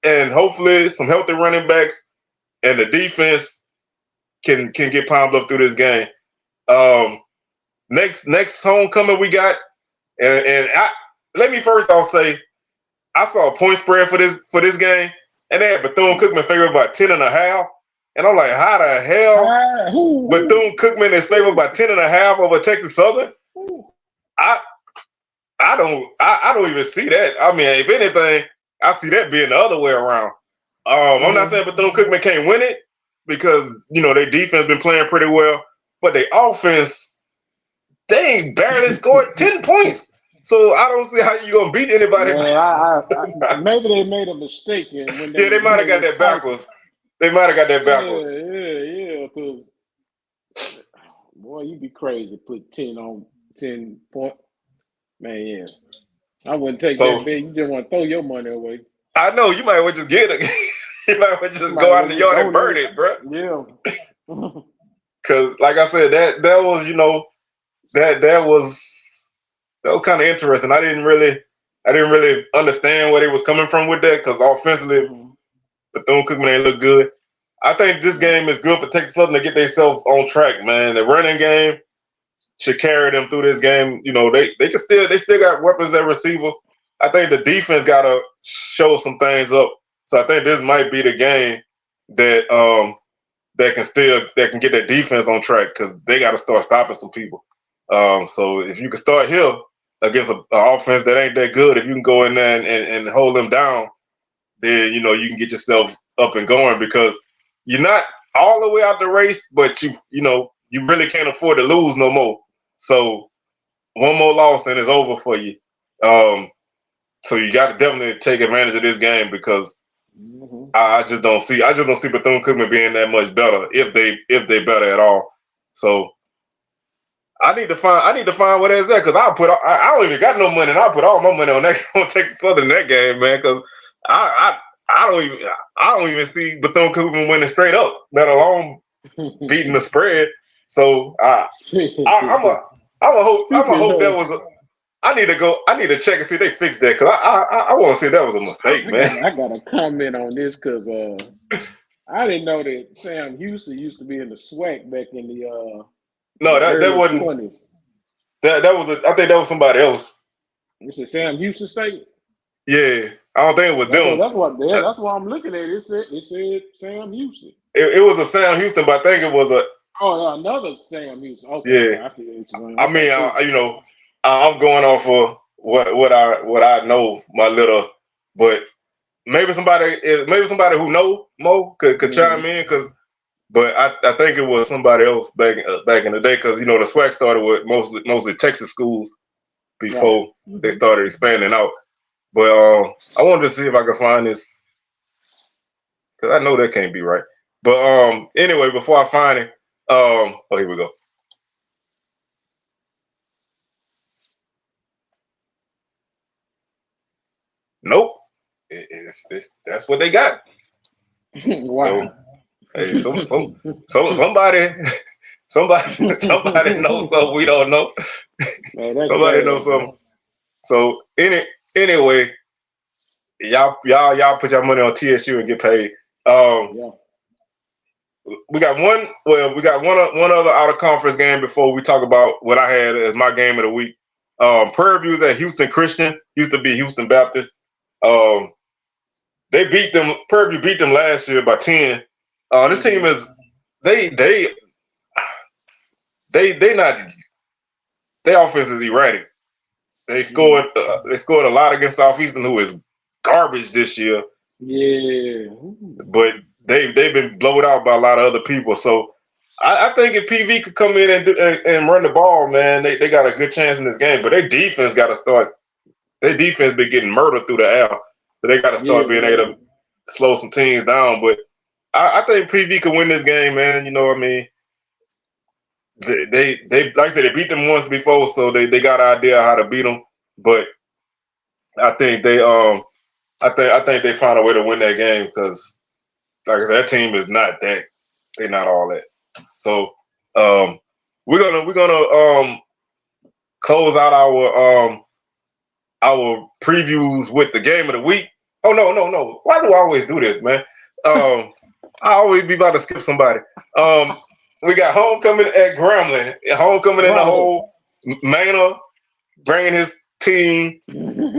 and hopefully some healthy running backs and the defense can get Pine Bluff through this game. Next homecoming we got, and let me first off say I saw a point spread for this game. And they had Bethune-Cookman favored by 10.5. And I'm like, how the hell Bethune-Cookman is favored by 10.5 over Texas Southern? I don't even see that. I mean, if anything, I see that being the other way around. I'm not saying Bethune-Cookman can't win it because, their defense been playing pretty well. But their offense, they ain't barely scored 10 points. So I don't see how you gonna beat anybody. Yeah, maybe they made a mistake when Yeah, they when might have they got were that typing. backwards. They might have got that backwards. Yeah. Because boy, you be crazy. Put 10 on 10 point. Man, yeah. I wouldn't take that So bet. You just want to throw your money away. I know you might well just get it. You might well just Might go as out well in the just yard and burn donate. it, bro. Yeah. Cause like I said, that was that was kind of interesting. I didn't really understand where they was coming from with that. Cause offensively, Mhm. Bethune-Cookman ain't look good. I think this Yeah. game is good for Texas Southern to get themselves on track, man. The running game should carry them through this game. You know, they still got weapons at receiver. I think the defense gotta show some things up. So I think this might be the game that that can get that defense on track because they got to start stopping some people. So if you can start here against an offense that ain't that good, if you can go in there and hold them down, then you can get yourself up and going because you're not all the way out the race, but you really can't afford to lose no more. So one more loss and it's over for you. So you got to definitely take advantage of this game because Mhm. I just don't see Bethune-Cookman being that much better if they better at all. So I need to find where that's at because I don't even got no money and I put all my money on that on Texas Southern in that game, man. Because I I don't even see Bethune-Cookman winning straight up, let alone beating the spread. So I'm a I'm a hope that Speaking was I need to check and see if they fixed that because I want to see if that was a mistake, man. I got a comment on this because I didn't know that Sam Houston used to be in the SWAC back in No, the that early wasn't 20s. I think that was somebody else. You said Sam Houston State? Yeah, I don't think it was them. That's what I'm looking at. It said Sam Houston. It was a Sam Houston, but I think it was a Oh, another Sam Houston. Okay, yeah. I feel what you're saying. I Okay, mean, cool. I'm going off of what I know, my little, but maybe somebody who know Mo could chime in but I think it was somebody else back in the day because the SWAC started with mostly Texas schools Right. before they started expanding out. But I wanted to see if I could find this because I know that can't be right. But anyway, before I find it, oh, here we go. Nope, that's what they got. So Wow. hey, somebody somebody knows something we don't know. Man, that's Somebody knows bad, something. bro. So anyway, y'all put your money on TSU and get paid. Yeah. We got one. Well, we got one other out of conference game before we talk about what I had as my game of the week. Prairie View's at Houston Christian. Used to be Houston Baptist. Um, they beat them. Prairie View beat them last year by 10. This team is they they they not their offense is erratic. They scored a lot against Southeastern, who is garbage this year. Yeah. But they've been blown out by a lot of other people. So I think if PV could come in and run the ball, man, they got a good chance in this game. But their defense got to start. Their defense been getting murdered through the air, so they got to start being able to slow some teams down. But I think PV could win this game, man. You know what I mean? They like I said, they beat them once before, so they got an idea how to beat them. But I think I think they found a way to win that game because, like I said, that team is not that. They're not all that. So we're gonna close out our previews with the game of the week. Oh no! Why do I always do this, man? I always be about to skip somebody. We got homecoming at Grambling. Homecoming in the Right. hole. Mana bringing his team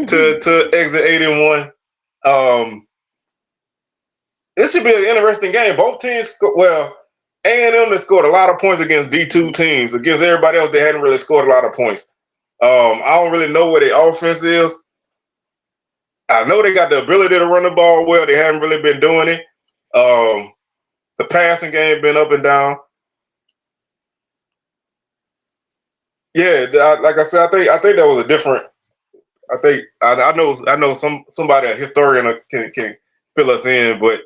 to exit 8-1. This should be an interesting game. Both teams, A&M has scored a lot of points against D2 teams. Against everybody else, they hadn't really scored a lot of points. I don't really know what their offense is. I know they got the ability to run the ball well. They haven't really been doing it. The passing game been up and down. Yeah, like I said, I think that was a different I know somebody, a historian, can fill us in, but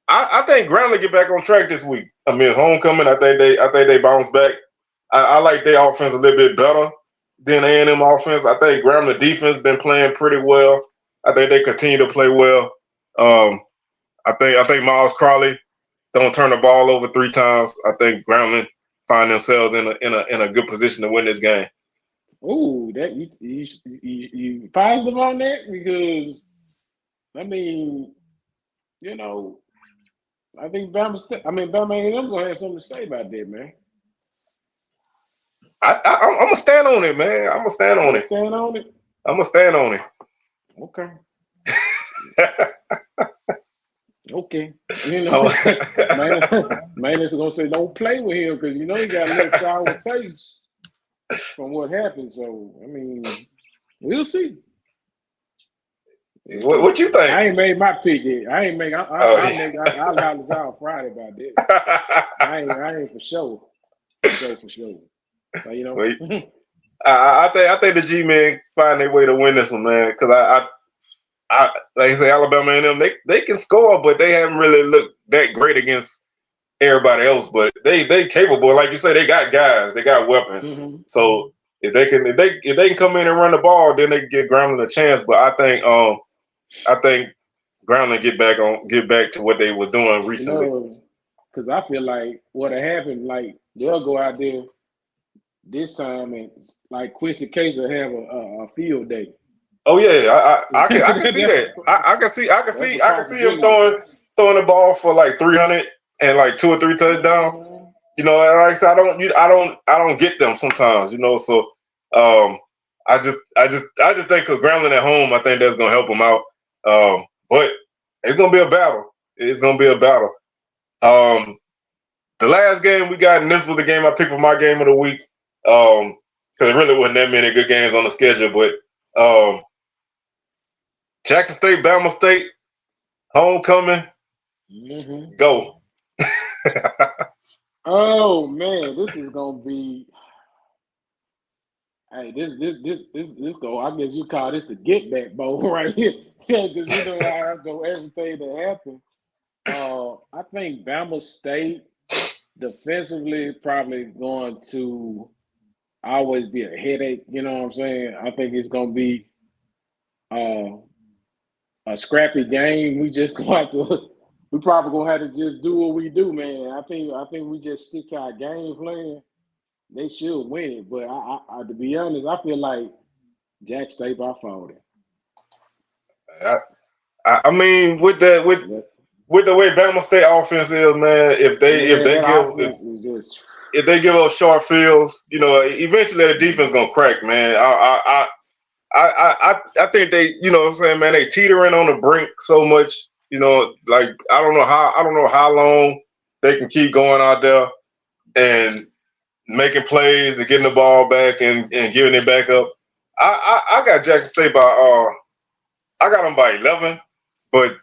I think Grambling get back on track this week. I mean, it's homecoming. I think they bounce back. I like their offense a little bit better than A&M offense. I think Grambling defense been playing pretty well. I think they continue to play well. I think Miles Crowley don't turn the ball over 3 times. I think Grambling find themselves in a good position to win this game. Oh, that you positive on that? Because I mean, you know, I think Bama A&M gonna have something to say about that, man. I'm gonna stand on it, man. I'm gonna stand on it. Stand on it. I'm gonna stand on it. Okay. Okay. You know, man is gonna say don't play with him because you know he got a little sour taste from what happened. So I mean, we'll see. What you think? I ain't made my pick yet. I'll holler out Friday about that. I ain't for sure. For sure. So, you know. I think the G-men find their way to win this one, man. Because I like I say, Alabama and them, they can score, but they haven't really looked that great against everybody else. But they capable, like you say, they got guys, they got weapons. Mm-hmm. So if they can come in and run the ball, then they can give Grambling a chance. But I think Grambling get back to what they were doing recently. You know, because I feel like what happened, like they'll go out there this time and like Quincy Case will have a field day. Oh yeah, I can see that. I can see him throwing the ball for like 300 and like 2 or 3 touchdowns. You know, like I said, I don't get them sometimes. You know, so I just think because Grambling at home, I think that's gonna help them out. But it's gonna be a battle. It's gonna be a battle. The last game we got, and this was the game I picked for my game of the week. Because there really wasn't that many good games on the schedule, but Jackson State, Bama State, homecoming, go. Oh man, this is gonna be. Hey, this go. I guess you call this the get back bowl right here, because you know how I go everything that happened. I think Bama State defensively probably going to always be a headache. You know what I'm saying? I think it's gonna be a scrappy game. We just gonna have to. We probably gonna have to just do what we do, man. I think we just stick to our game plan. They should win it, but I to be honest, I feel like Jack State by 40. I mean, with the way Bama State offense is, man, if they give us short fields, you know, eventually the defense gonna crack, man. I think they, you know what I'm saying, man, they teetering on the brink so much, you know, like I don't know how long they can keep going out there and making plays and getting the ball back and giving it back up. I got Jackson State by I got them by 11, but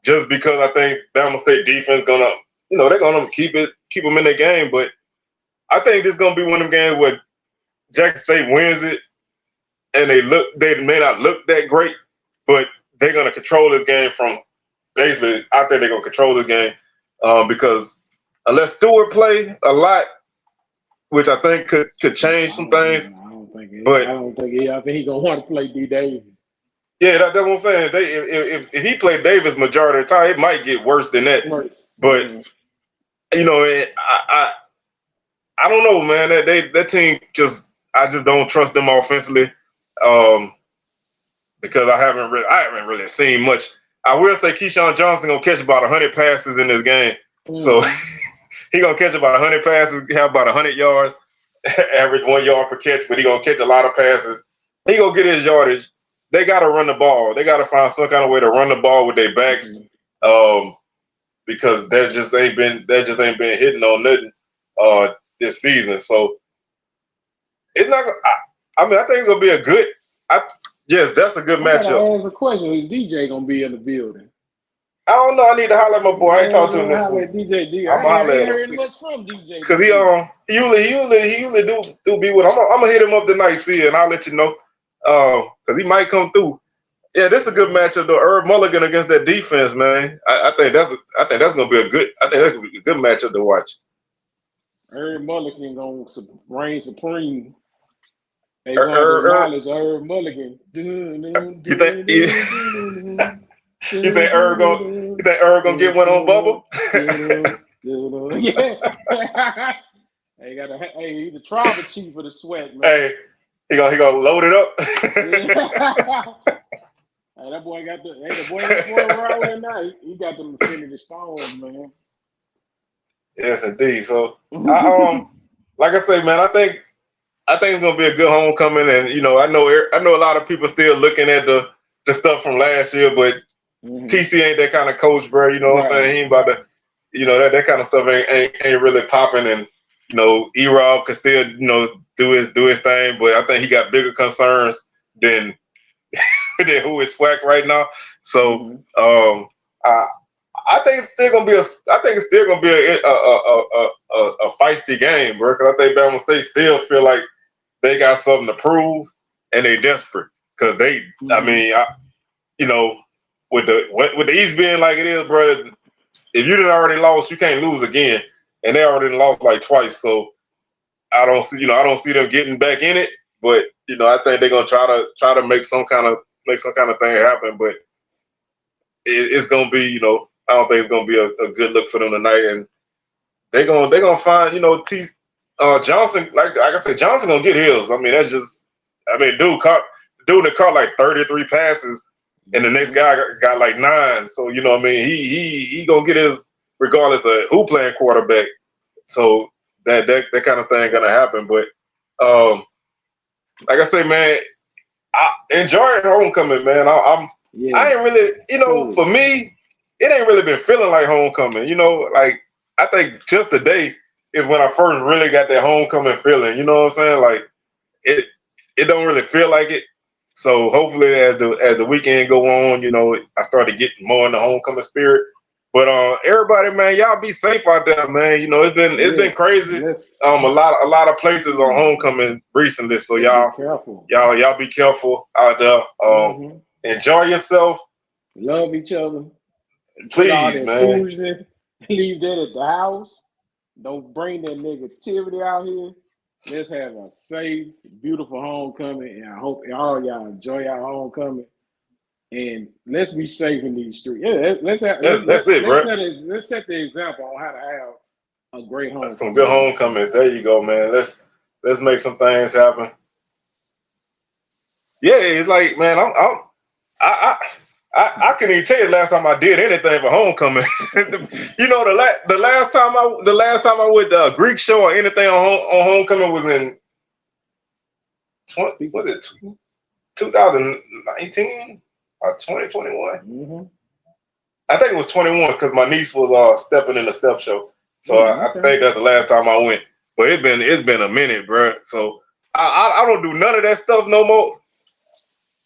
just because I think Bama State defense gonna, you know, they're gonna keep them in their game, but I think this is gonna be one of them games where Jackson State wins it, and they may not look that great, but they're gonna control this game from basically. I think they're gonna control this game because unless Stewart play a lot, which I think could change some things. I think he's gonna want to play D. Davis. Yeah, that's what I'm saying. If he played Davis majority of the time, it might get worse than that. But you know, I don't know, man. That team I just don't trust them offensively because I haven't really seen much. I will say Keyshawn Johnson gonna catch about 100 passes in this game, so. He gonna catch about 100 passes, have about 100 yards, average 1 yard per catch, but he gonna catch a lot of passes. He gonna get his yardage. They gotta run the ball. They gotta find some kind of way to run the ball with their backs, because that just ain't been hitting on nothing this season. So it's not. I mean, I think it's gonna be a good. Yes, that's a good matchup. Ask a question: is DJ gonna be in the building? I don't know. I need to holler at my boy. I ain't talked to him this week. I'm holler at him much from DJ because he usually do be with him. I'm gonna hit him up tonight, see, and I'll let you know. because he might come through. Yeah, this is a good matchup though. Herb Mulligan against that defense, man. I think that's gonna be a good. I think that's gonna be a good matchup to watch. Herb Mulligan gonna reign supreme. They gonna acknowledge Herb Mulligan. You think Herb gonna get one on Bubba? Yeah. He's the tribal chief of the SWAC, man. Hey, he gonna load it up. Hey, that boy got the boy rolling now. He got them Infinity Stones, man. Yes, indeed. So, like I say, man, I think it's gonna be a good homecoming, and I know a lot of people still looking at the stuff from last year, but TC ain't that kind of coach, bro. You know what I'm saying? He ain't about to, that kind of stuff ain't really popping, and E-Rob can still do his thing, but I think he got bigger concerns than who is SWAC right now. So I think it's still gonna be a feisty game, bro. Because I think Bama State still feel like they got something to prove, and they desperate because they. I mean, with the East being like it is, bro. If you didn't already lost, you can't lose again, and they already lost like twice. So I don't see them getting back in it. But I think they're gonna try to make some kind of thing happen. But it's gonna be, I don't think it's gonna be a good look for them tonight. And they're gonna find, Johnson, like I said, Johnson gonna get his. I mean, that's just, dude that caught like 33 passes, and the next guy got like 9. So he gonna get his regardless of who playing quarterback. So that kind of thing gonna happen. But like I say, man, I enjoy homecoming, man. I ain't really, for me, it ain't really been feeling like homecoming. Like I think just today is when I first really got that homecoming feeling. You know what I'm saying? Like it don't really feel like it. So hopefully, as the weekend go on, I started getting more in the homecoming spirit. But everybody, man, y'all be safe out there, man. It's been crazy. A lot of places on homecoming recently. So y'all be careful out there. Enjoy yourself. Love each other. Please, man. Leave that at the house. Don't bring that negativity out here. Let's have a safe, beautiful homecoming, and I hope all y'all enjoy our homecoming. And let's be safe in these streets. Yeah, let's set the example on how to have a great homecoming. Some good homecomings. There you go, man. Let's make some things happen. Yeah, it's like, man, I couldn't even tell you the last time I did anything for homecoming. The last time I went to a Greek show or anything on homecoming was in 2019 or 2021. I think it was 21 because my niece was stepping in the step show. So I think that's the last time I went. But it's been a minute, bro. So I don't do none of that stuff no more.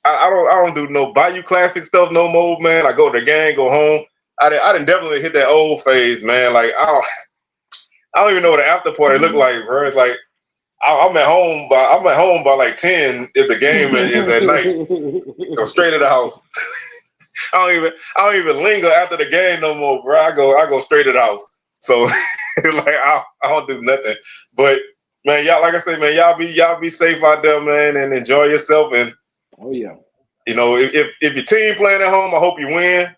I don't do no Bayou Classic stuff no more, man. I go to the game, go home. I didn't definitely hit that old phase, man. Like I don't even know what the after party look like, bro. It's like I'm at home by like 10 if the game is at night. Go straight to the house. I don't even linger after the game no more, bro. I go straight to the house. So like I don't do nothing. But man, y'all, like I say, man, y'all be safe out there, man, and enjoy yourself. And oh yeah, if your team playing at home, I hope you win.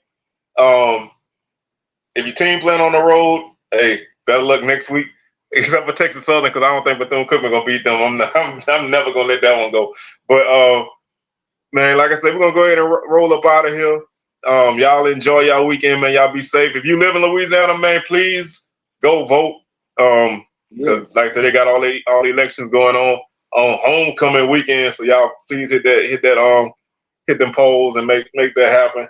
If your team playing on the road, hey, better luck next week. Except for Texas Southern, because I don't think Bethune-Cookman gonna beat them. I'm never gonna let that one go. But man, like I said, we're gonna go ahead and roll up out of here. Y'all enjoy y'all weekend, man. Y'all be safe. If you live in Louisiana, man, please go vote. Because like I said, they got all the elections going on homecoming weekend. So y'all please hit them polls and make that happen.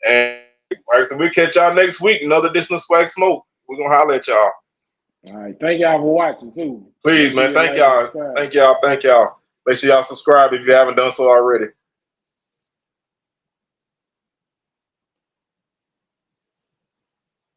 And like I said, we'll catch y'all next week. Another edition of SWAC Smoke. We're gonna holler at y'all. All right. Thank y'all for watching too. Please, man. Thank y'all. Make sure y'all subscribe if you haven't done so already.